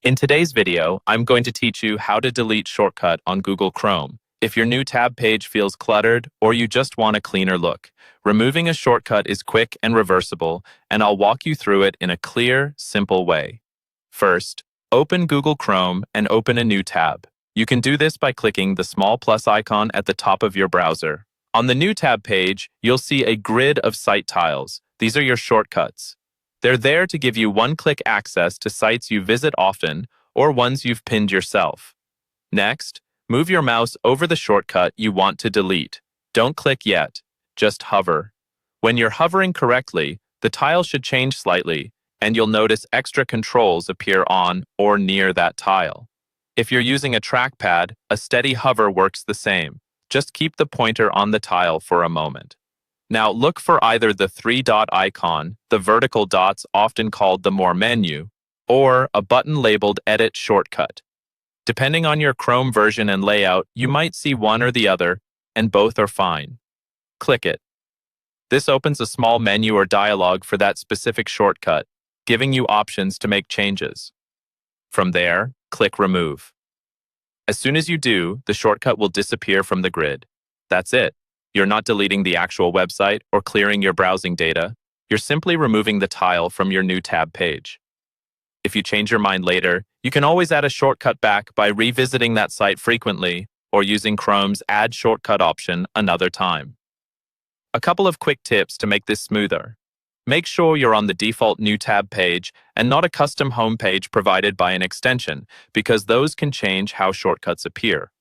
In today's video, I'm going to teach you how to delete shortcut on Google Chrome. If your new tab page feels cluttered or you just want a cleaner look, removing a shortcut is quick and reversible, and I'll walk you through it in a clear, simple way. First, open Google Chrome and open a new tab. You can do this by clicking the small plus icon at the top of your browser. On the new tab page, you'll see a grid of site tiles. These are your shortcuts. They're there to give you one-click access to sites you visit often or ones you've pinned yourself. Next, move your mouse over the shortcut you want to delete. Don't click yet, just hover. When you're hovering correctly, the tile should change slightly, and you'll notice extra controls appear on or near that tile. If you're using a trackpad, a steady hover works the same. Just keep the pointer on the tile for a moment. Now look for either the three-dot icon, the vertical dots often called the More menu, or a button labeled Edit Shortcut. Depending on your Chrome version and layout, you might see one or the other, and both are fine. Click it. This opens a small menu or dialog for that specific shortcut, giving you options to make changes. From there, click Remove. As soon as you do, the shortcut will disappear from the grid. That's it. You're not deleting the actual website or clearing your browsing data. You're simply removing the tile from your new tab page. If you change your mind later, you can always add a shortcut back by revisiting that site frequently or using Chrome's Add Shortcut option another time. A couple of quick tips to make this smoother. Make sure you're on the default new tab page and not a custom home page provided by an extension, because those can change how shortcuts appear.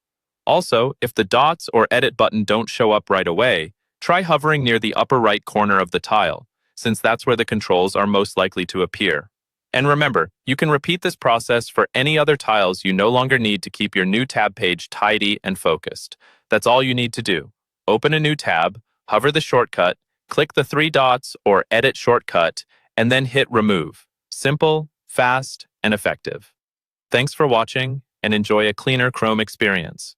Also, if the dots or edit button don't show up right away, try hovering near the upper right corner of the tile, since that's where the controls are most likely to appear. And remember, you can repeat this process for any other tiles you no longer need to keep your new tab page tidy and focused. That's all you need to do. Open a new tab, hover the shortcut, click the three dots or Edit Shortcut, and then hit Remove. Simple, fast, and effective. Thanks for watching, and enjoy a cleaner Chrome experience.